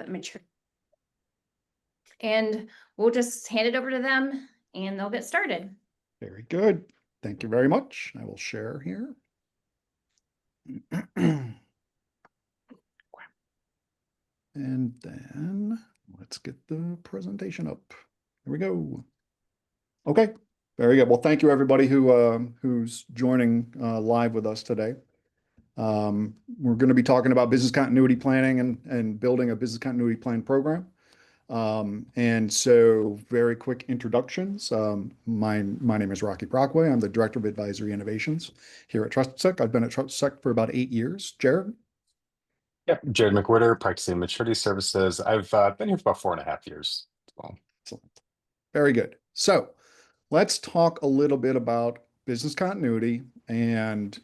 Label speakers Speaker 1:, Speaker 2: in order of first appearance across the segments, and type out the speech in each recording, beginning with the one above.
Speaker 1: mature. And we'll just hand it over to them and they'll get started.
Speaker 2: Very good. Thank you very much. I will share here. And then let's get the presentation up. Here we go. Okay, very good. Well, thank you everybody who's joining live with us today. We're going to be talking about business continuity planning and building a business continuity plan program. And so very quick introductions. My name is Rocky Brockway. I'm the Director of Advisory Innovations here at TrustedSec. I've been at TrustedSec for about 8 years. Jared?
Speaker 3: Yep, Jared McWhirter, practicing maturity services. I've been here for about 4.5 years as well.
Speaker 2: Excellent. Very good. So let's talk a little bit about business continuity and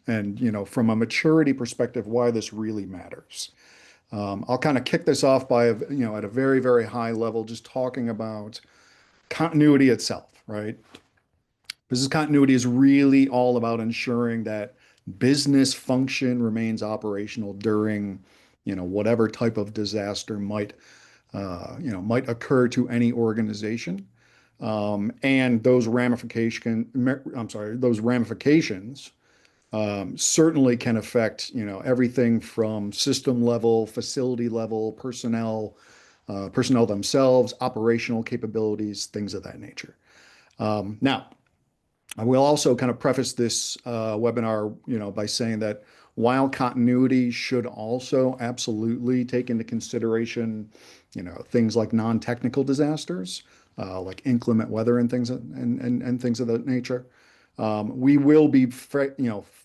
Speaker 2: from a maturity perspective, why this really matters. I'll kind of kick this off by, at a very, very high level, just talking about continuity itself, right? Business continuity is really all about ensuring that business function remains operational during, whatever type of disaster might occur to any organization. And those ramifications certainly can affect, everything from system level, facility level, personnel themselves, operational capabilities, things of that nature. Now, I will also kind of preface this webinar, by saying that while continuity should also absolutely take into consideration, things like non-technical disasters, like inclement weather and things and things of that nature, we will be,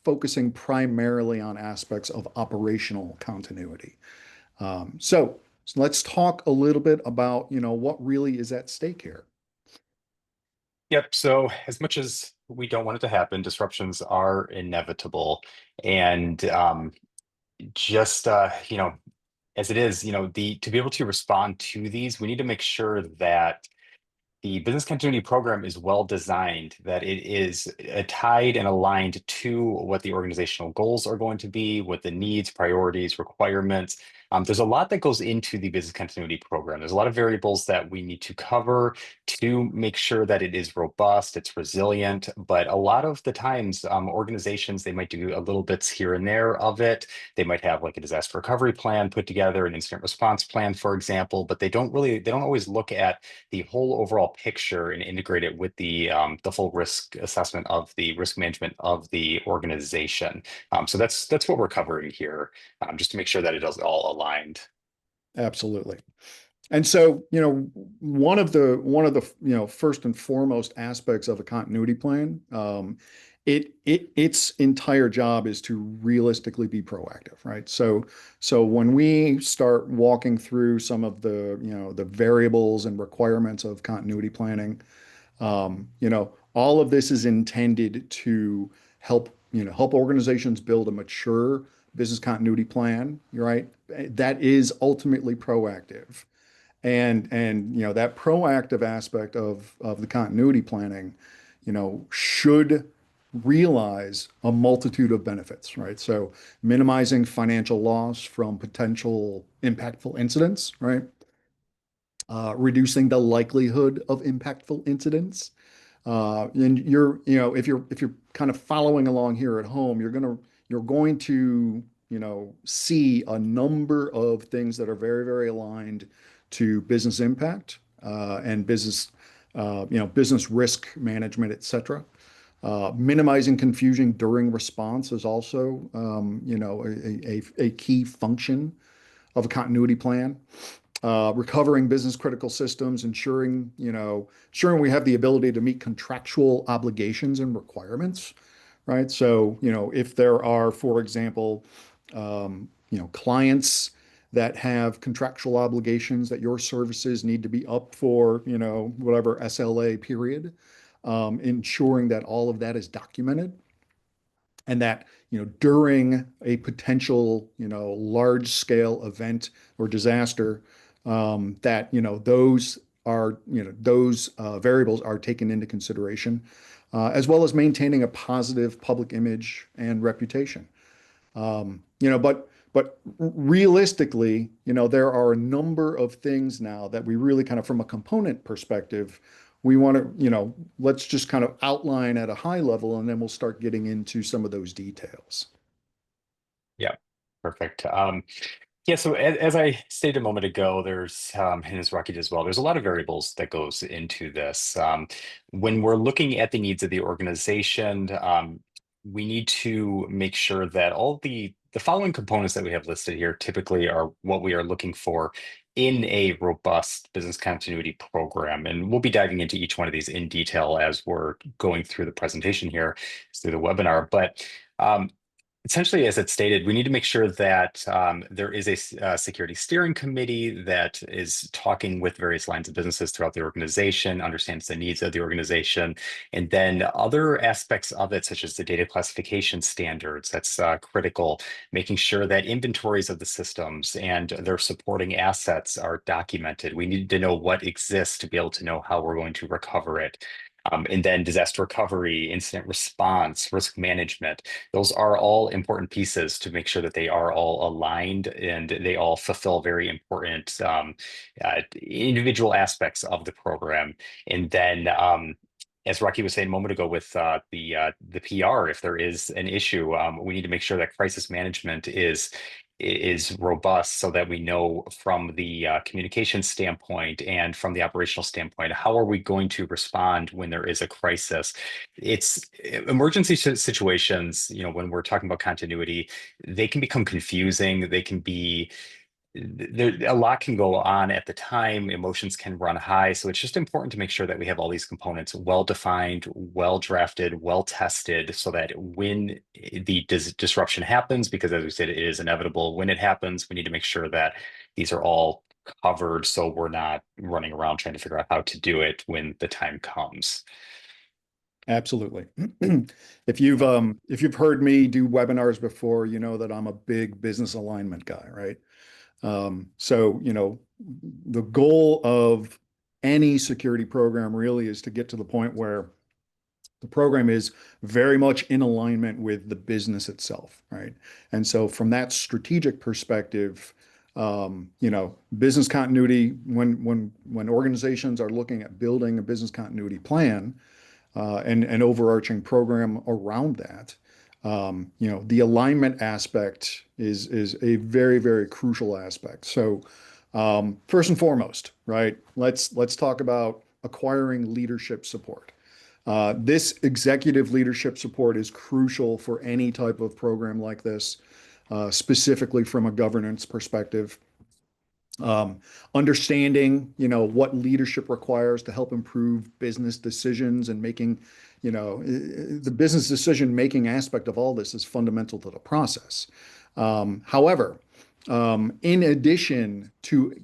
Speaker 2: focusing primarily on aspects of operational continuity. So let's talk a little bit about, what really is at stake here.
Speaker 3: Yep. So as much as we don't want it to happen, disruptions are inevitable. And just as it is, to be able to respond to these, we need to make sure that the business continuity program is well designed, that it is tied and aligned to what the organizational goals are going to be, what the needs, priorities, requirements. There's a lot that goes into the business continuity program. There's a lot of variables that we need to cover to make sure that it is robust, it's resilient. But a lot of the times, organizations, they might do a little bits here and there of it. They might have like a disaster recovery plan put together, an incident response plan, for example, but they don't always look at the whole overall picture and integrate it with the full risk assessment of the risk management of the organization. So that's what we're covering here, just to make sure that it is all aligned.
Speaker 2: Absolutely. And so, one of the first and foremost aspects of a continuity plan, its entire job is to realistically be proactive, right? So when we start walking through some of the variables and requirements of continuity planning, all of this is intended to help organizations build a mature business continuity plan, right? That is ultimately proactive. And that proactive aspect of the continuity planning, should realize a multitude of benefits, right? So minimizing financial loss from potential impactful incidents, right? Reducing the likelihood of impactful incidents. And if you're kind of following along here at home, you're going to, see a number of things that are very, very aligned to business impact, and business risk management, et cetera. Minimizing confusion during response is also, a key function of a continuity plan. Recovering business critical systems, ensuring we have the ability to meet contractual obligations and requirements, right? So, if there are, for example, clients that have contractual obligations that your services need to be up for, whatever SLA period, ensuring that all of that is documented, and that, during a potential, large scale event or disaster, that, those variables are taken into consideration, as well as maintaining a positive public image and reputation. But But realistically, there are a number of things now that we really kind of, from a component perspective, we want to, let's just kind of outline at a high level, and then we'll start getting into some of those details.
Speaker 3: Yeah, perfect. Yeah, so as I stated a moment ago, there's and as Rocky did as well, there's a lot of variables that goes into this. When we're looking at the needs of the organization, we need to make sure that all the following components that we have listed here typically are what we are looking for in a robust business continuity program. And we'll be diving into each one of these in detail as we're going through the presentation here, through the webinar. But essentially, as it's stated, we need to make sure that there is a security steering committee that is talking with various lines of businesses throughout the organization, understands the needs of the organization, and then other aspects of it, such as the data classification standards, that's critical, making sure that inventories of the systems and their supporting assets are documented. We need to know what exists to be able to know how we're going to recover it. And then disaster recovery, incident response, risk management. Those are all important pieces to make sure that they are all aligned and they all fulfill very important individual aspects of the program. And then, as Rocky was saying a moment ago with the PR, if there is an issue, we need to make sure that crisis management is robust so that we know from the communication standpoint and from the operational standpoint, how are we going to respond when there is a crisis? It's emergency situations, when we're talking about continuity, they can become confusing. They can be there, a lot can go on at the time. Emotions can run high. So it's just important to make sure that we have all these components well defined, well drafted, well tested, so that when the disruption happens, because as we said, it is inevitable, when it happens, we need to make sure that these are all covered so we're not running around trying to figure out how to do it when the time comes.
Speaker 2: Absolutely. If you've heard me do webinars before, you know that I'm a big business alignment guy, right? So, the goal of any security program really is to get to the point where the program is very much in alignment with the business itself, right? And so from that strategic perspective, business continuity, when organizations are looking at building a business continuity plan, and an overarching program around that. The alignment aspect is a very, very crucial aspect. So, first and foremost, right? Let's talk about acquiring leadership support. This executive leadership support is crucial for any type of program like this, specifically from a governance perspective. Understanding, what leadership requires to help improve business decisions and making, the business decision making aspect of all this is fundamental to the process. However, in addition to,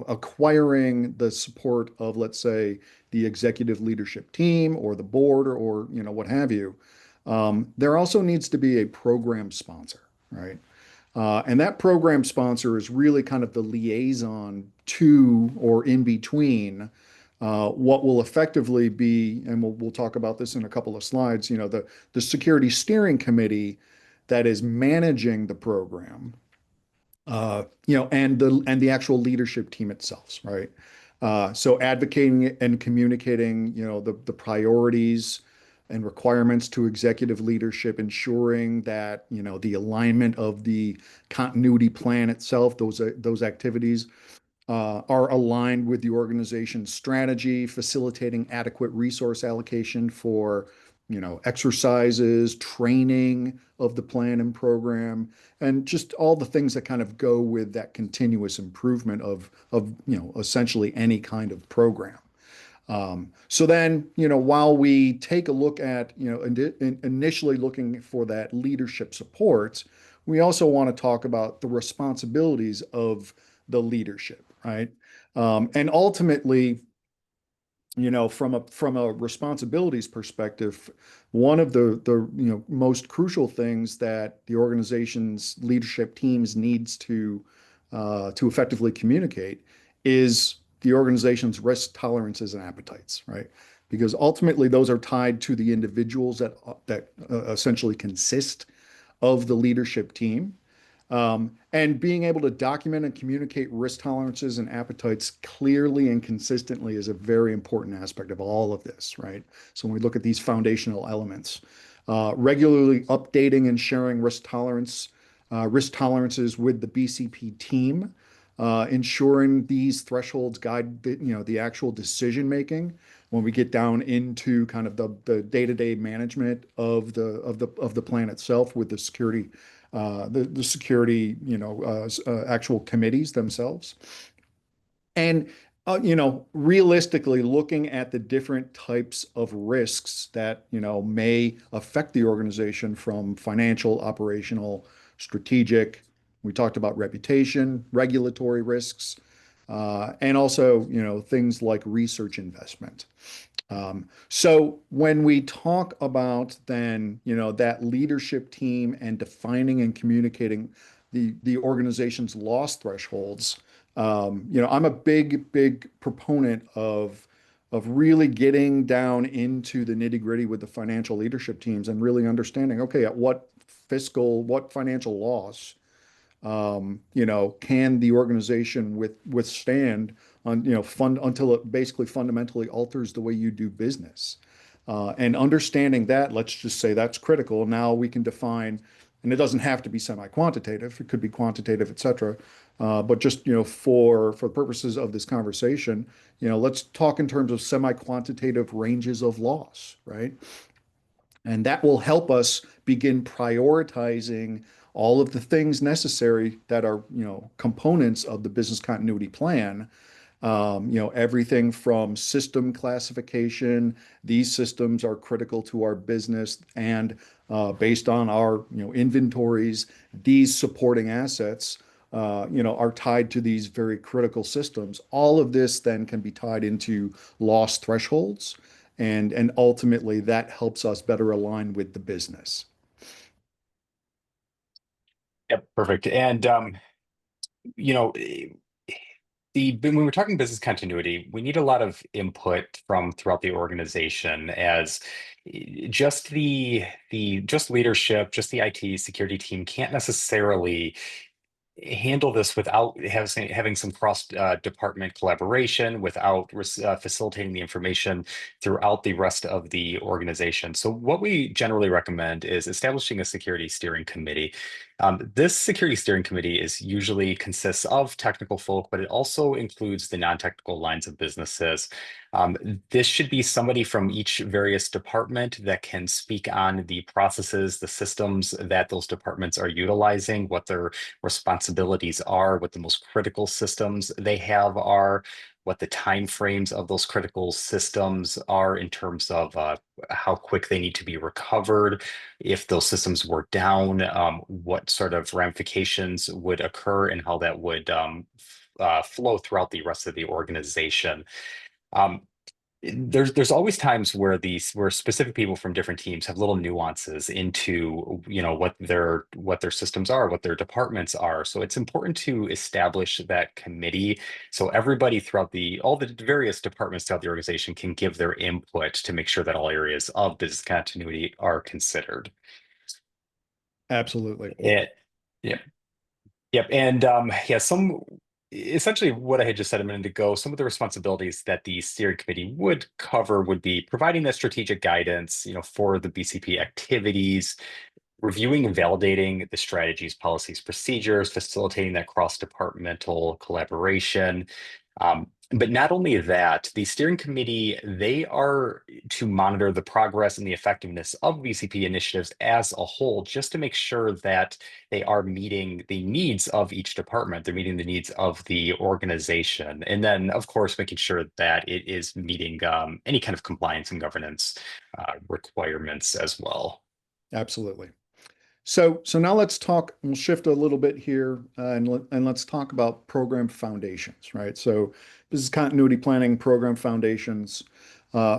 Speaker 2: acquiring the support of, let's say, the executive leadership team or the board or what have you, there also needs to be a program sponsor, right? And that program sponsor is really kind of the liaison to or in between what will effectively be, and we'll talk about this in a couple of slides, the security steering committee that is managing the program, and the actual leadership team itself, right? So advocating and communicating, the priorities and requirements to executive leadership, ensuring that, the alignment of the continuity plan itself, those activities are aligned with the organization's strategy, facilitating adequate resource allocation for, exercises, training of the plan and program, and just all the things that kind of go with that continuous improvement of essentially any kind of program. So then, while we take a look at, initially looking for that leadership support, we also want to talk about the responsibilities of the leadership, right? And ultimately, from a responsibilities perspective, one of the most crucial things that the organization's leadership teams needs to effectively communicate is the organization's risk tolerances and appetites, right? Because ultimately those are tied to the individuals that essentially consist of the leadership team. And being able to document and communicate risk tolerances and appetites clearly and consistently is a very important aspect of all of this, right? So when we look at these foundational elements, regularly updating and sharing risk tolerances with the BCP team, ensuring these thresholds guide the actual decision making when we get down into kind of the day-to-day management of the plan itself with the security the security, actual committees themselves. And, realistically looking at the different types of risks that, may affect the organization from financial, operational, strategic. We talked about reputation, regulatory risks, and also, things like research investment. So when we talk about then, that leadership team and defining and communicating the organization's loss thresholds, I'm a big proponent of really getting down into the nitty-gritty with the financial leadership teams and really understanding, okay, at what financial loss can the organization withstand until it basically fundamentally alters the way you do business? And understanding that, let's just say that's critical. Now we can define, and it doesn't have to be semi-quantitative, it could be quantitative, et cetera. But just, for purposes of this conversation, let's talk in terms of semi-quantitative ranges of loss, right? And that will help us begin prioritizing all of the things necessary that are, components of the business continuity plan. Everything from system classification. These systems are critical to our business and based on our, inventories, these supporting assets, are tied to these very critical systems. All of this then can be tied into loss thresholds and ultimately that helps us better align with the business.
Speaker 3: Yep, perfect. And you know, when we're talking business continuity, we need a lot of input from throughout the organization as just leadership, just the IT security team can't necessarily handle this without having some cross department collaboration, without facilitating the information throughout the rest of the organization. So, what we generally recommend is establishing a security steering committee. This security steering committee is usually consists of technical folk, but it also includes the non-technical lines of businesses. This should be somebody from each various department that can speak on the processes, the systems that those departments are utilizing, what their responsibilities are, what the most critical systems they have are, what the time frames of those critical systems are in terms of how quick they need to be recovered. If those systems were down, what sort of ramifications would occur and how that would flow throughout the rest of the organization. Um, there's always times where specific people from different teams have little nuances into what their systems are, what their departments are. So it's important to establish that committee so everybody throughout all the various departments throughout the organization can give their input to make sure that all areas of business continuity are considered.
Speaker 2: Absolutely.
Speaker 3: Yeah. Yep. And yeah, essentially what I had just said a minute ago, some of the responsibilities that the steering committee would cover would be providing that strategic guidance, for the BCP activities, reviewing and validating the strategies, policies, procedures, facilitating that cross-departmental collaboration. But not only that, the steering committee, they are to monitor the progress and the effectiveness of BCP initiatives as a whole, just to make sure that they are meeting the needs of each department. They're meeting the needs of the organization. And then, of course, making sure that it is meeting any kind of compliance and governance requirements as well.
Speaker 2: Absolutely. So now we'll shift a little bit here and let's talk about program foundations, right? So business continuity planning program foundations.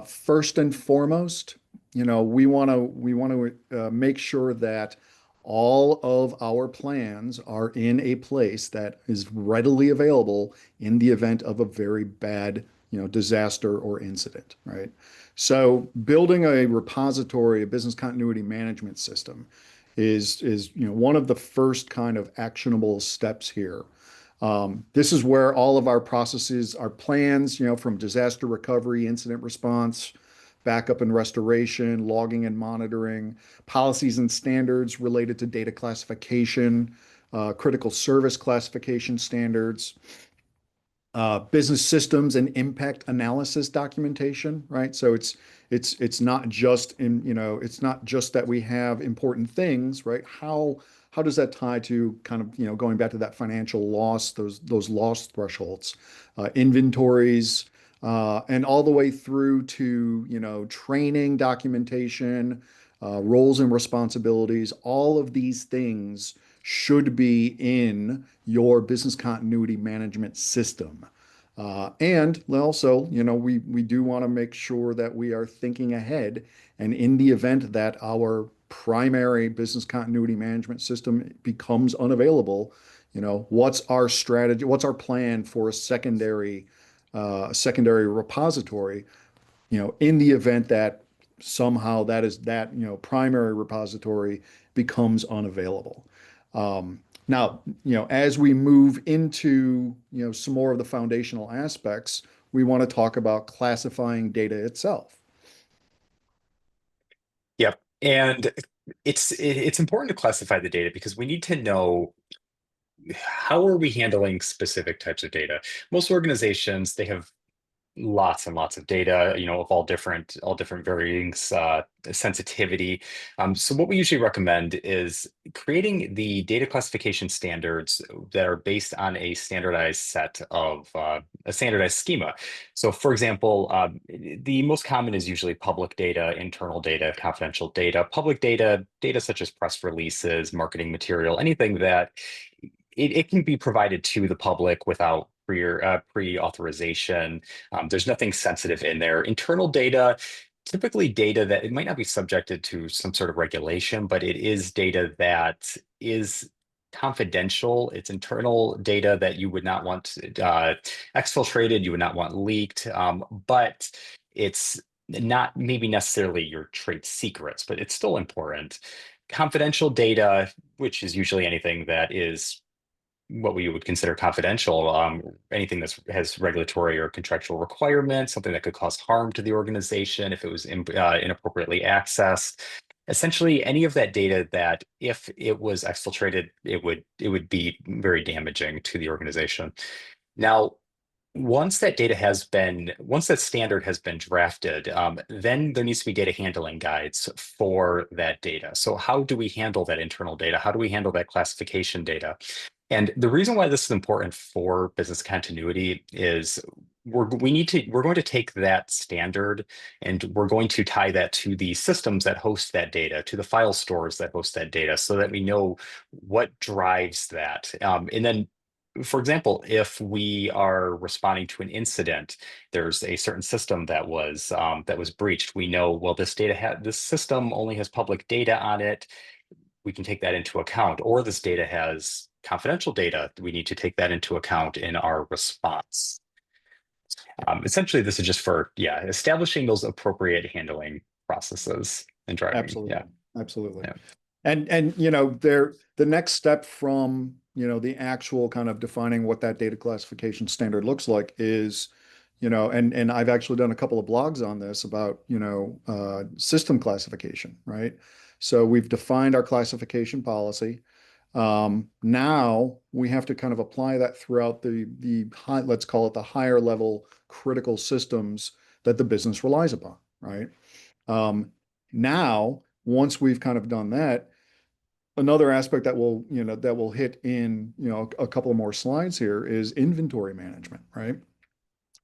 Speaker 2: First and foremost, we want to make sure that all of our plans are in a place that is readily available in the event of a very bad, disaster or incident, right? So building a repository, a business continuity management system is one of the first kind of actionable steps here. This is where all of our processes, our plans, from disaster recovery, incident response, backup and restoration, logging and monitoring, policies and standards related to data classification, critical service classification standards, business systems and impact analysis documentation, right? So it's not just it's not just that we have important things, right? How does that tie to kind of going back to that financial loss, those loss thresholds, inventories, and all the way through to training documentation, roles and responsibilities. All of these things should be in your business continuity management system. And also, we do want to make sure that we are thinking ahead. And in the event that our primary business continuity management system becomes unavailable, what's our strategy? What's our plan for a secondary repository? In the event that somehow that primary repository becomes unavailable. Now, as we move into, some more of the foundational aspects, we want to talk about classifying data itself.
Speaker 3: Yep. And it's important to classify the data because we need to know how are we handling specific types of data. Most organizations, they have lots and lots of data, of all different varying sensitivity. So what we usually recommend is creating the data classification standards that are based on a standardized set of a standardized schema. So, for example, the most common is usually public data, internal data, confidential data, public data, data such as press releases, marketing material, anything that it can be provided to the public without pre-authorization. There's nothing sensitive in there. Internal data, typically data that it might not be subjected to some sort of regulation, but it is data that is confidential. It's internal data that you would not want exfiltrated, you would not want leaked, but it's not maybe necessarily your trade secrets, but it's still important. Confidential data, which is usually anything that is what we would consider confidential, anything that has regulatory or contractual requirements, something that could cause harm to the organization if it was inappropriately accessed. Essentially, any of that data that, if it was exfiltrated, it would be very damaging to the organization. Now, once that standard has been drafted, then there needs to be data handling guides for that data. So how do we handle that internal data? How do we handle that classification data? And the reason why this is important for business continuity is we're going to take that standard and we're going to tie that to the systems that host that data, to the file stores that host that data, so that we know what drives that. And then, for example, if we are responding to an incident, there's a certain system that was breached. We know, well, this system only has public data on it. We can take that into account. Or this data has confidential data. We need to take that into account in our response. Essentially, this is just for, establishing those appropriate handling processes and driving.
Speaker 2: Absolutely.
Speaker 3: Yeah.
Speaker 2: Absolutely.
Speaker 3: Yeah.
Speaker 2: And the next step from the actual kind of defining what that data classification standard looks like is, and I've actually done a couple of blogs on this about system classification, right? So we've defined our classification policy. Now we have to kind of apply that throughout the high, let's call it the higher level critical systems that the business relies upon, right? Now, once we've kind of done that, another aspect that will hit in a couple of more slides here is inventory management, right?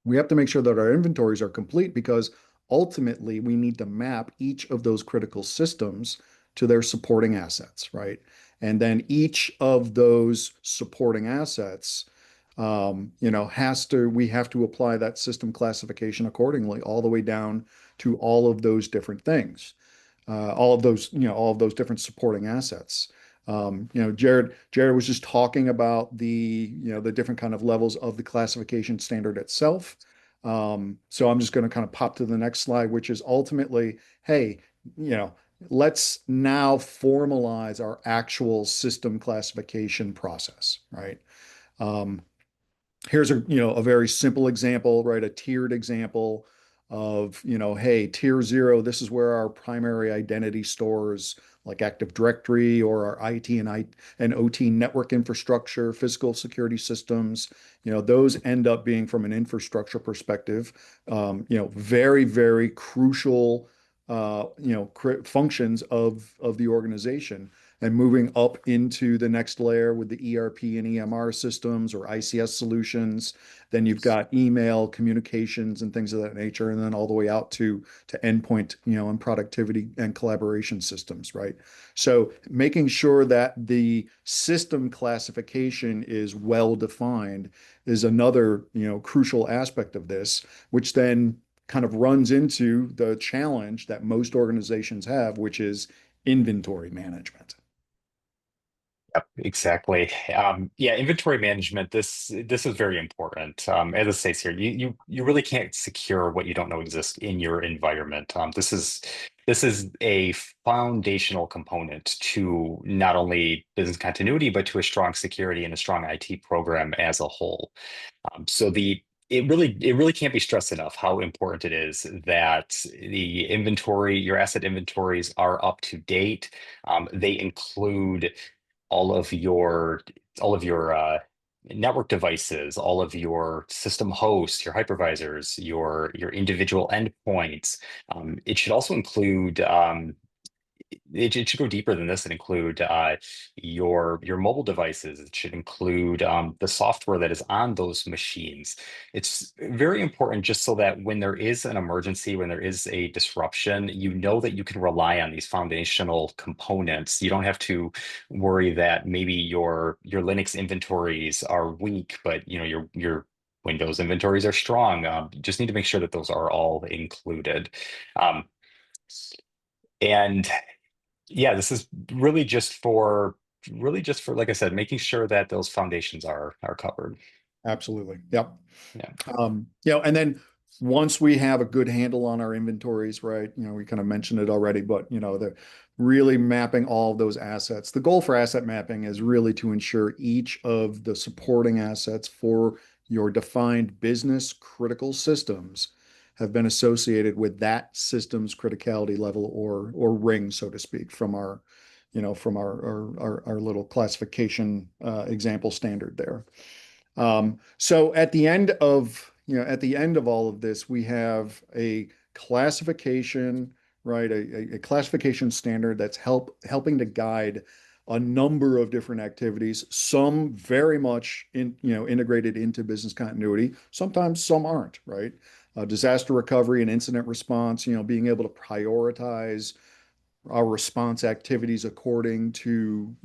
Speaker 2: We have to make sure that our inventories are complete because ultimately we need to map each of those critical systems to their supporting assets, right? And then each of those supporting assets, we have to apply that system classification accordingly, all the way down to all of those different things, all of those different supporting assets. Jared was just talking about the different kind of levels of the classification standard itself. So I'm just going to kind of pop to the next slide, which is ultimately, hey, let's now formalize our actual system classification process, right? Um, Here's a very simple example, right? A tiered example of, hey, tier 0, this is where our primary identity stores like Active Directory or our IT and OT network infrastructure, physical security systems, those end up being, from an infrastructure perspective, very, very crucial functions of the organization. And moving up into the next layer with the ERP and EMR systems or ICS solutions, then you've got email, communications, and things of that nature, and then all the way out to endpoint, and productivity and collaboration systems, right? So making sure that the system classification is well defined is another, crucial aspect of this, which then kind of runs into the challenge that most organizations have, which is inventory management.
Speaker 3: Yep, exactly. Yeah, inventory management. This is very important. As it states here, you really can't secure what you don't know exists in your environment. This is a foundational component to not only business continuity, but to a strong security and a strong IT program as a whole. So it really can't be stressed enough how important it is that your asset inventories are up to date. They include all of your all of your network devices, all of your system hosts, your hypervisors, your individual endpoints. It should also include it should go deeper than this and include your mobile devices. It should include the software that is on those machines. It's very important just so that when there is an emergency, when there is a disruption, you know that you can rely on these foundational components. You don't have to worry that maybe your Linux inventories are weak, but your Windows inventories are strong. You just need to make sure that those are all included. Um, and yeah, this is really just for, like I said, making sure that those foundations are covered.
Speaker 2: Absolutely. Yep.
Speaker 3: Yeah.
Speaker 2: And then once we have a good handle on our inventories, right? We kind of mentioned it already, but the really mapping all of those assets. The goal for asset mapping is really to ensure each of the supporting assets for your defined business critical systems have been associated with that system's criticality level or ring, so to speak, from our little classification example standard there. So at the end of all of this, we have a classification, right? A classification standard that's helping to guide a number of different activities, some very much integrated into business continuity. Sometimes some aren't, right? Disaster recovery and incident response, being able to prioritize our response activities according to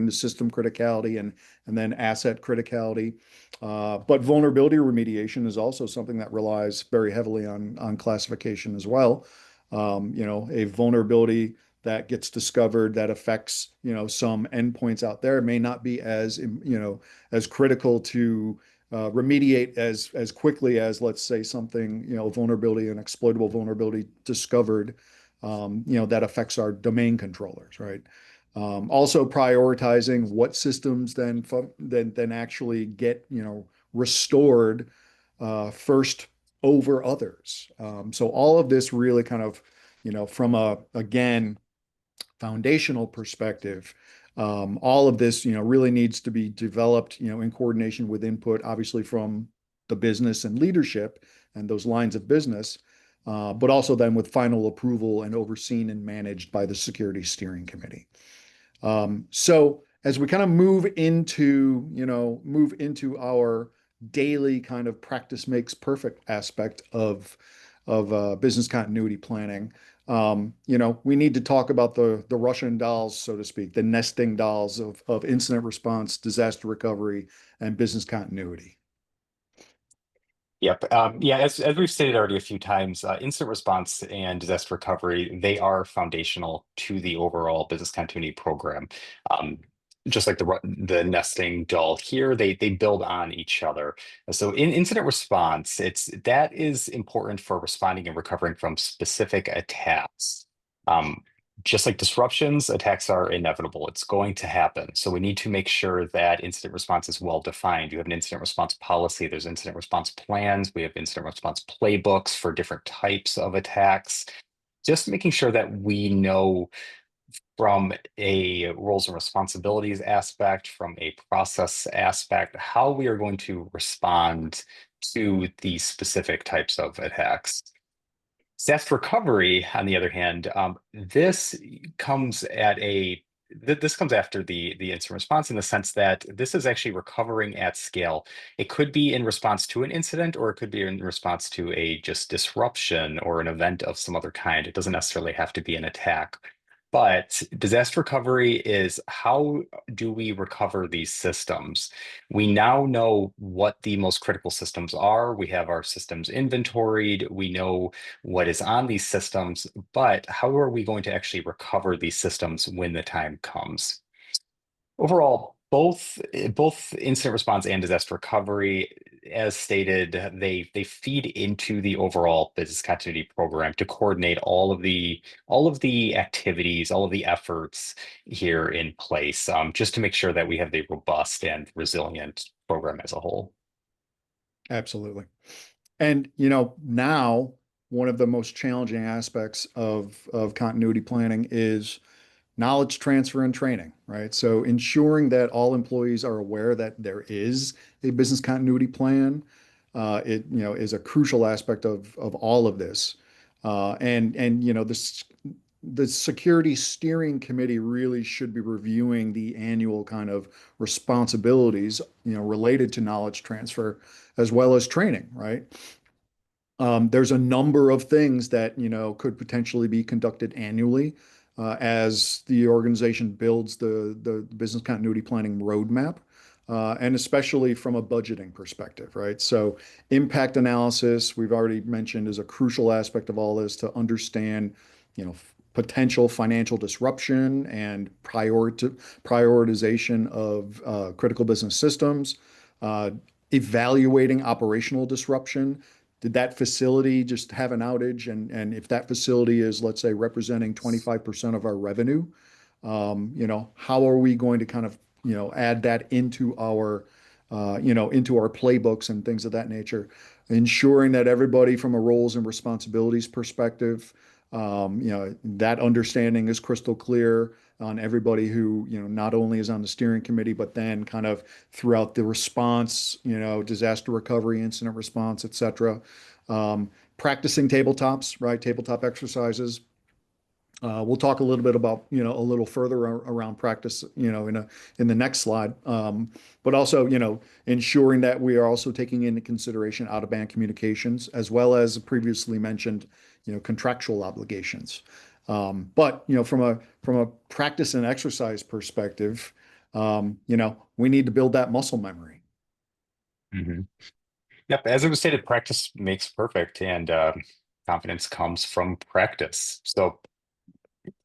Speaker 2: system criticality and then asset criticality. But vulnerability remediation is also something that relies very heavily on classification as well. A vulnerability that gets discovered that affects some endpoints out there may not be as critical to remediate as quickly as, let's say, something, vulnerability, an exploitable vulnerability discovered, that affects our domain controllers, right? Also prioritizing what systems then actually get restored first over others. So all of this really kind of from a, again, foundational perspective, all of this really needs to be developed in coordination with input, obviously, from the business and leadership and those lines of business, but also then with final approval and overseen and managed by the security steering committee. So as we kind of move into our daily kind of practice makes perfect aspect of business continuity planning, we need to talk about the Russian dolls, so to speak, the nesting dolls of incident response, disaster recovery, and business continuity.
Speaker 3: Yep. Yeah, as we've stated already a few times, incident response and disaster recovery, they are foundational to the overall business continuity program. Um, just like the nesting doll here, they build on each other. So in incident response, that is important for responding and recovering from specific attacks. Um, Just like disruptions, attacks are inevitable. It's going to happen. So we need to make sure that incident response is well defined. You have an incident response policy, there's incident response plans, we have incident response playbooks for different types of attacks. Just making sure that we know from a roles and responsibilities aspect, from a process aspect, how we are going to respond to these specific types of attacks. Disaster recovery, on the other hand, this comes at a this comes after the incident response in the sense that this is actually recovering at scale. It could be in response to an incident, or it could be in response to a just disruption or an event of some other kind. It doesn't necessarily have to be an attack. But disaster recovery is how do we recover these systems? We now know what the most critical systems are. We have our systems inventoried. We know what is on these systems, but how are we going to actually recover these systems when the time comes? Overall, both incident response and disaster recovery, as stated, they feed into the overall business continuity program to coordinate all of the activities, all of the efforts here in place, just to make sure that we have a robust and resilient program as a whole.
Speaker 2: Absolutely. And, now one of the most challenging aspects of continuity planning is knowledge transfer and training, right? So ensuring that all employees are aware that there is a business continuity plan, is a crucial aspect of all of this. And the security steering committee really should be reviewing the annual kind of responsibilities, related to knowledge transfer as well as training, right? There's a number of things that, could potentially be conducted annually as the organization builds the business continuity planning roadmap, and especially from a budgeting perspective, right? So impact analysis, we've already mentioned, is a crucial aspect of all this to understand, potential financial disruption and prioritization of critical business systems, uh, evaluating operational disruption. Did that facility just have an outage? And if that facility is, let's say, representing 25% of our revenue, how are we going to kind of, add that into our playbooks and things of that nature, ensuring that everybody from a roles and responsibilities perspective, that understanding is crystal clear on everybody who, not only is on the steering committee, but then kind of throughout the response, disaster recovery, incident response, et cetera. Practicing tabletops, right? Tabletop exercises. We'll talk a little bit about, a little further around practice, in the next slide. But also, ensuring that we are also taking into consideration out-of-band communications, as well as previously mentioned, contractual obligations. But, from a practice and exercise perspective, we need to build that muscle memory.
Speaker 3: Mhm. Yep, as it was stated, practice makes perfect, and confidence comes from practice. So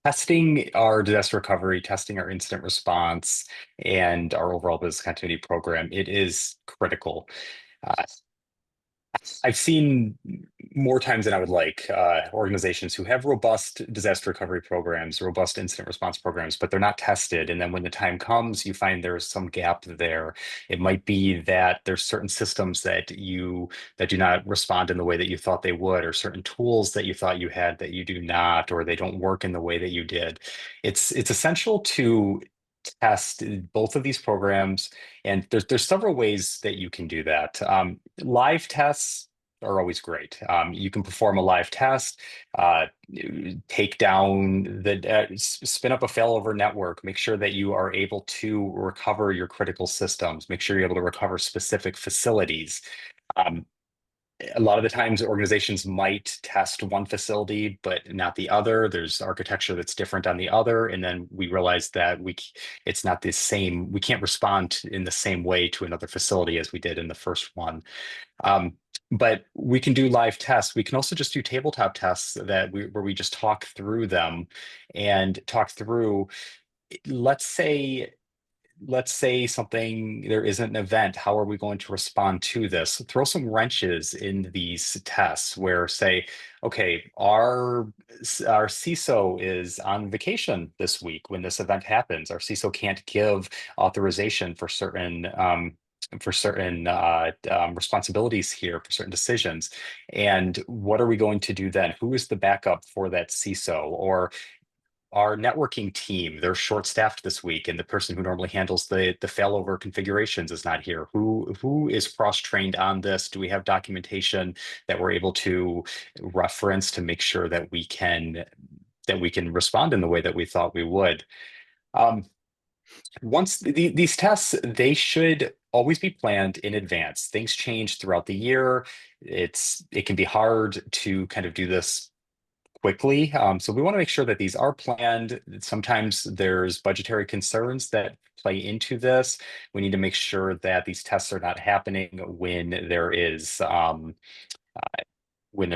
Speaker 3: testing our disaster recovery, testing our incident response, and our overall business continuity program, it is critical. Uh, I've seen more times than I would like organizations who have robust disaster recovery programs, robust incident response programs, but they're not tested. And then when the time comes, you find there's some gap there. It might be that there's certain systems that do not respond in the way that you thought they would, or certain tools that you thought you had that you do not, or they don't work in the way that you did. It's essential to test both of these programs, and there's several ways that you can do that. Live tests are always great. You can perform a live test, uh, take down spin up a failover network, make sure that you are able to recover your critical systems, make sure you're able to recover specific facilities. Um, a lot of the times organizations might test one facility but not the other. There's architecture that's different on the other, and then we realize that it's not the same. We can't respond in the same way to another facility as we did in the first one. um, but we can do live tests. We can also just do tabletop tests where we just talk through them and talk through, let's say let's say there isn't an event. How are we going to respond to this? Throw some wrenches in these tests where say, okay, our CISO is on vacation this week when this event happens. Our CISO can't give authorization for certain responsibilities here, for certain decisions. And what are we going to do then? Who is the backup for that CISO? Or our networking team, they're short-staffed this week, and the person who normally handles the failover configurations is not here. Who is cross-trained on this? Do we have documentation that we're able to reference to make sure that we can respond in the way that we thought we would? Um, these tests, they should always be planned in advance. Things change throughout the year. It can be hard to kind of do this quickly. So we want to make sure that these are planned. Sometimes there's budgetary concerns that play into this. We need to make sure that these tests are not happening when there's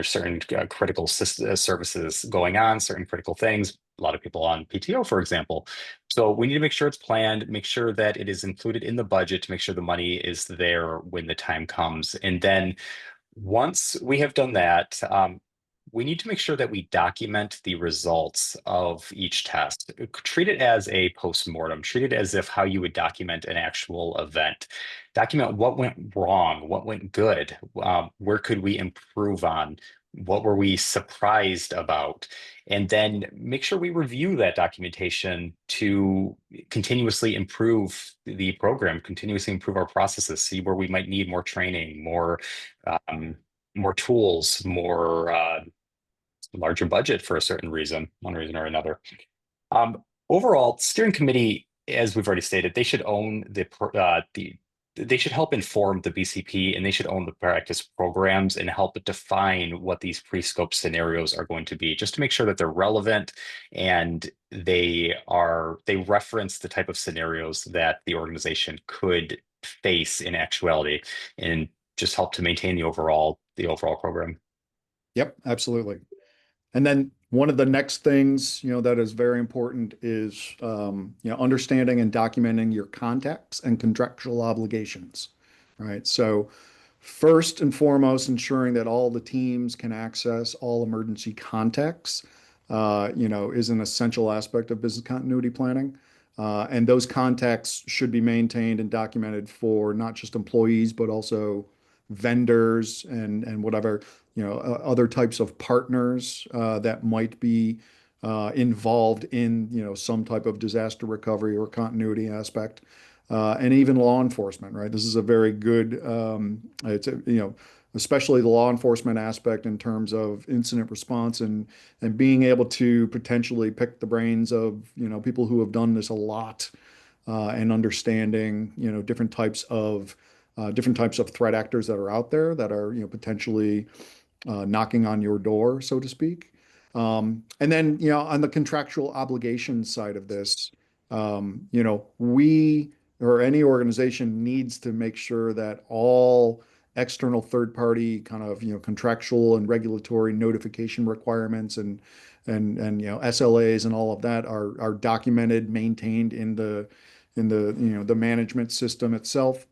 Speaker 3: certain critical services going on, certain critical things. A lot of people on PTO, for example. So we need to make sure it's planned, make sure that it is included in the budget to make sure the money is there when the time comes. And then once we have done that, we need to make sure that we document the results of each test. Treat it as a postmortem. Treat it as if how you would document an actual event. Document what went wrong, what went good, where could we improve on, what were we surprised about, and then make sure we review that documentation to continuously improve the program, continuously improve our processes, see where we might need more training, um, more tools, more larger budget for a certain reason, one reason or another. Overall, steering committee, as we've already stated, they should own they should help inform the BCP, and they should own the practice programs and help define what these pre-scope scenarios are going to be, just to make sure that they're relevant and they reference the type of scenarios that the organization could face in actuality, and just help to maintain the overall program.
Speaker 2: Yep, absolutely. And then one of the next things, that is very important is, understanding and documenting your contacts and contractual obligations, right? So first and foremost, ensuring that all the teams can access all emergency contacts, is an essential aspect of business continuity planning. And those contacts should be maintained and documented for not just employees, but also vendors and whatever, other types of partners that might be involved in, some type of disaster recovery or continuity aspect. And even law enforcement, right? This is a very good, especially the law enforcement aspect in terms of incident response and being able to potentially pick the brains of, people who have done this a lot and understanding, different types of threat actors that are out there that are, potentially knocking on your door, so to speak. And then, on the contractual obligations side of this, we or any organization needs to make sure that all external third party kind of, contractual and regulatory notification requirements and SLAs and all of that are documented, maintained in the management system itself,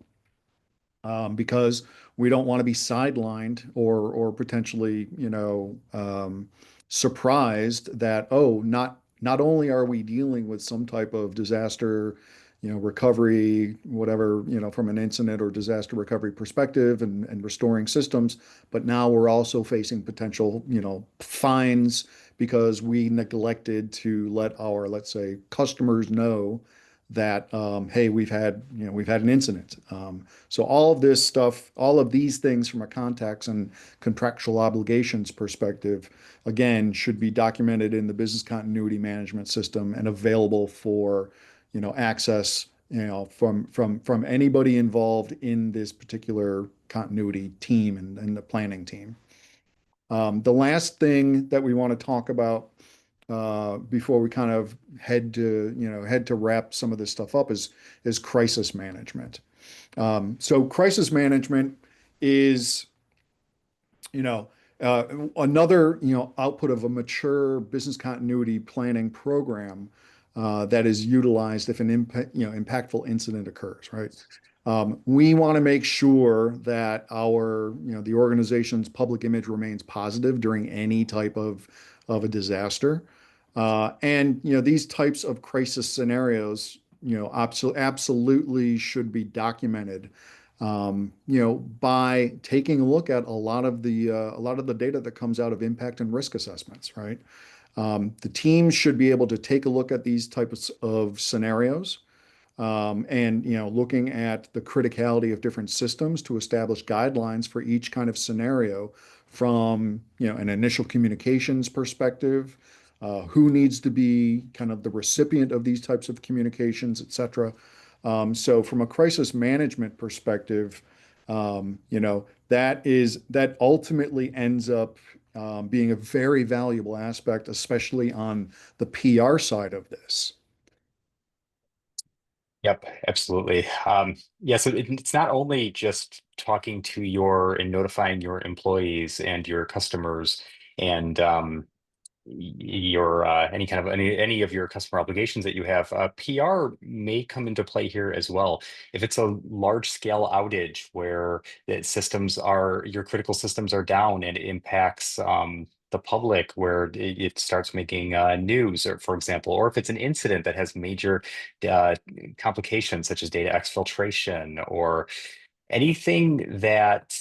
Speaker 2: because we don't want to be sidelined or potentially, surprised that, oh, not only are we dealing with some type of disaster, recovery, whatever, from an incident or disaster recovery perspective and restoring systems, but now we're also facing potential, fines because we neglected to let our, let's say, customers know that, hey, we've had an incident. So all of this stuff, all of these things from a contacts and contractual obligations perspective, again, should be documented in the business continuity management system and available for, access, from anybody involved in this particular continuity team and the planning team. The last thing that we want to talk about before we kind of head to wrap some of this stuff up is crisis management. So crisis management is, you know, another, output of a mature business continuity planning program. that is utilized if an impactful incident occurs, right? We want to make sure that the organization's public image remains positive during any type of a disaster. These types of crisis scenarios, absolutely should be documented, by taking a look at a lot of the data that comes out of impact and risk assessments, right? The team should be able to take a look at these types of scenarios, and looking at the criticality of different systems to establish guidelines for each kind of scenario from an initial communications perspective, who needs to be kind of the recipient of these types of communications, et cetera. So from a crisis management perspective, that ultimately ends up being a very valuable aspect, especially on the PR side of this.
Speaker 3: Yep, absolutely. Yeah, so it's not only just talking to your and notifying your employees and your customers and your any of your customer obligations that you have. PR may come into play here as well. If it's a large scale outage where your critical systems are down and it impacts the public, where it starts making news, or for example, or if it's an incident that has major uh, complications such as data exfiltration or anything that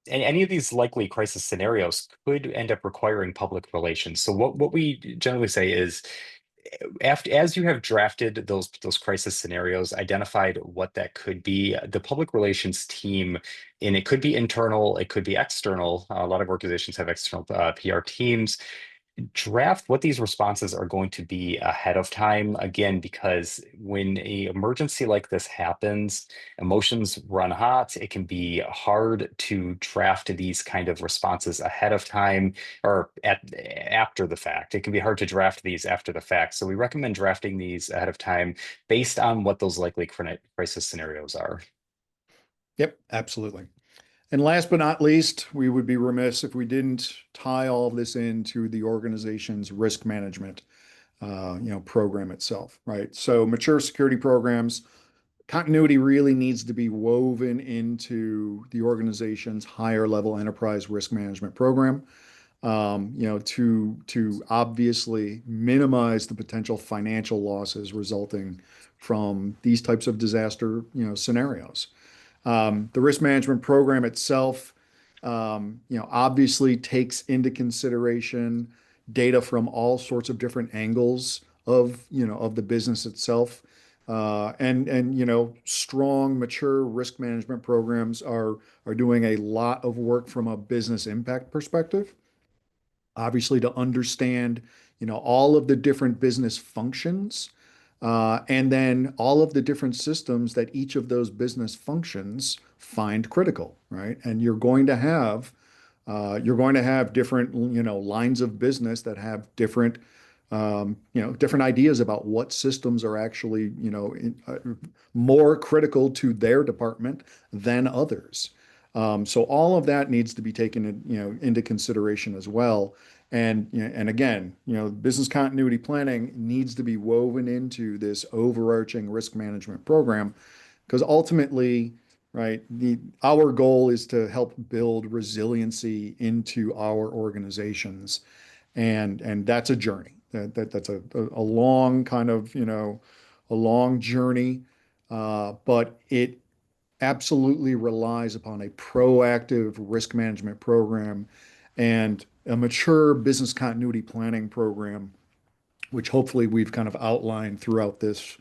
Speaker 3: any of these likely crisis scenarios could end up requiring public relations. So what we generally say is, after as you have drafted those crisis scenarios, identified what that could be, the public relations team, and it could be internal, it could be external. A lot of organizations have external PR teams. Draft what these responses are going to be ahead of time, again, because when a emergency like this happens, emotions run hot. It can be hard to draft these kind of responses ahead of time or after the fact. It can be hard to draft these after the fact, so we recommend drafting these ahead of time based on what those likely crisis scenarios are.
Speaker 2: Yep, absolutely. And last but not least, we would be remiss if we didn't tie all of this into the organization's risk management, program itself, right? So mature security programs, continuity really needs to be woven into the organization's higher level enterprise risk management program, to obviously minimize the potential financial losses resulting from these types of disaster, scenarios. The risk management program itself, obviously takes into consideration data from all sorts of different angles of the business itself. Strong, mature risk management programs are doing a lot of work from a business impact perspective, obviously to understand, all of the different business functions, and then all of the different systems that each of those business functions find critical, right? And you're going to have different, lines of business that have different ideas about what systems are actually, more critical to their department than others. So all of that needs to be taken, into consideration as well. And again, business continuity planning needs to be woven into this overarching risk management program, because ultimately, right, our goal is to help build resiliency into our organizations, and that's a journey. That's a long kind of, a long journey, but it absolutely relies upon a proactive risk management program and a mature business continuity planning program, which hopefully we've kind of outlined throughout this,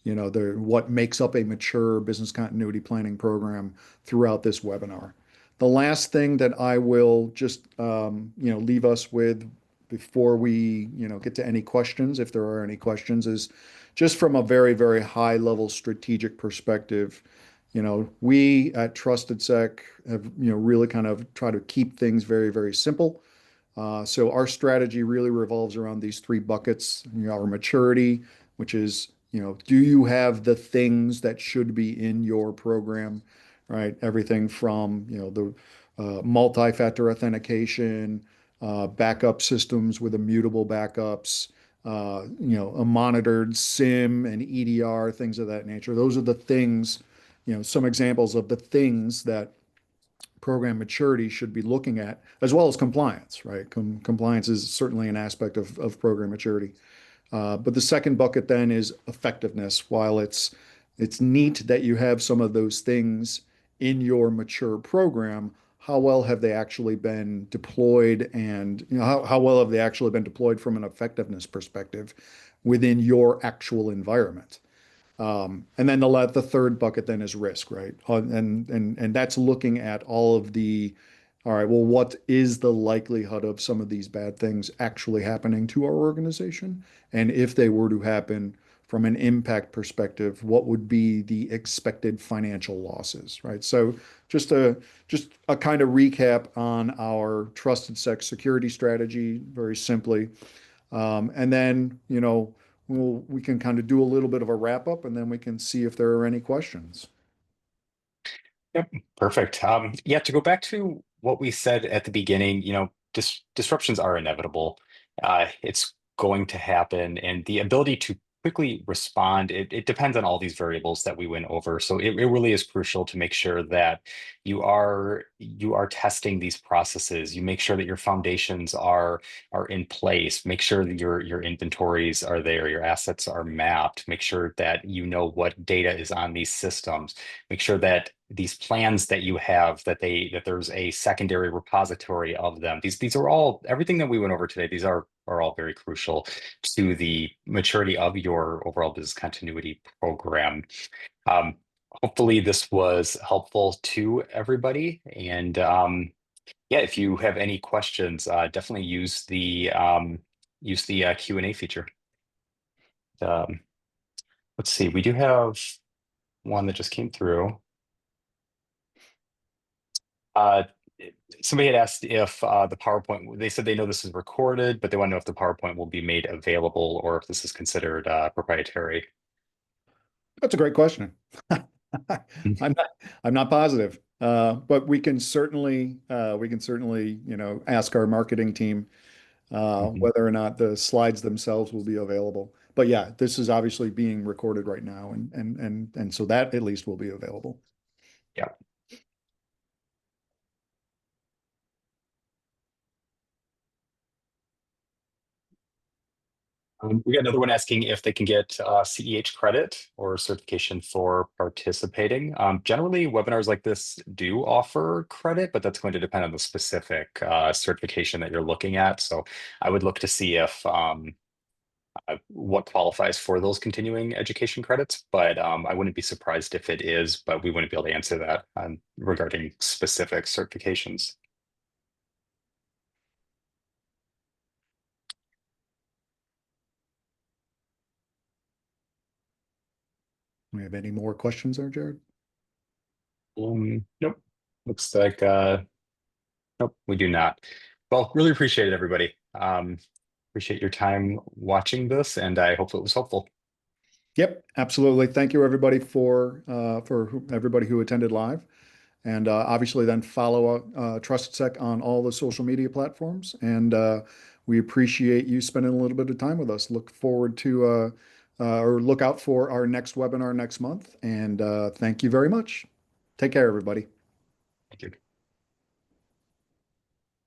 Speaker 2: what makes up a mature business continuity planning program throughout this webinar. The last thing that I will just, leave us with before we, get to any questions, if there are any questions, is just from a very, very high level strategic perspective. We at Trusted Sec have, really kind of try to keep things very, very simple. So our strategy really revolves around these three buckets. Our maturity, which is, do you have the things that should be in your program, right? Everything from, the multi-factor authentication, backup systems with immutable backups, a monitored SIM and EDR, things of that nature. Those are the things, some examples of the things that program maturity should be looking at, as well as compliance, right? Compliance is certainly an aspect of program maturity. But the second bucket then is effectiveness. While it's neat that you have some of those things in your mature program, how well have they actually been deployed, and how well have they actually been deployed from an effectiveness perspective within your actual environment? And then the third bucket then is risk, right? And that's looking at all right, well, what is the likelihood of some of these bad things actually happening to our organization? And if they were to happen from an impact perspective, what would be the expected financial losses, right? So just a kind of recap on our trusted security strategy, very simply. And then, we can kind of do a little bit of a wrap up, and then we can see if there are any questions.
Speaker 3: Yep, perfect. Yeah, to go back to what we said at the beginning, disruptions are inevitable. It's going to happen, and the ability to quickly respond, it depends on all these variables that we went over. So it really is crucial to make sure that you are testing these processes. You make sure that your foundations are in place. Make sure that your inventories are there, your assets are mapped. Make sure that you know what data is on these systems. Make sure that these plans that you have, that there's a secondary repository of them. These are all, everything that we went over today, these are all very crucial to the maturity of your overall business continuity program. Um, Hopefully this was helpful to everybody. And yeah, if you have any questions, definitely use the Q&A feature. Um, let's see, we do have one that just came through. Uh, Somebody had asked if the PowerPoint, they said they know this is recorded, but they want to know if the PowerPoint will be made available or if this is considered proprietary.
Speaker 2: That's a great question.
Speaker 3: Mhm.
Speaker 2: I'm not positive, but we can certainly, ask our marketing team
Speaker 3: Mhm.
Speaker 2: whether or not the slides themselves will be available. But yeah, this is obviously being recorded right now, and so that at least will be available.
Speaker 3: Yeah. We got another one asking if they can get CEH credit or certification for participating. Generally, webinars like this do offer credit, but that's going to depend on the specific certification that you're looking at. So I would look to see if what qualifies for those continuing education credits, but I wouldn't be surprised if it is, but we wouldn't be able to answer that regarding specific certifications.
Speaker 2: We have any more questions there, Jared?
Speaker 3: Nope. Looks like nope, we do not. Well, really appreciate it, everybody. Appreciate your time watching this, and I hope it was helpful.
Speaker 2: Yep, absolutely. Thank you, everybody, everybody who attended live. And obviously then follow Trusted Sec on all the social media platforms. And we appreciate you spending a little bit of time with us. Look forward to or look out for our next webinar next month. And thank you very much. Take care, everybody.
Speaker 3: Thank you.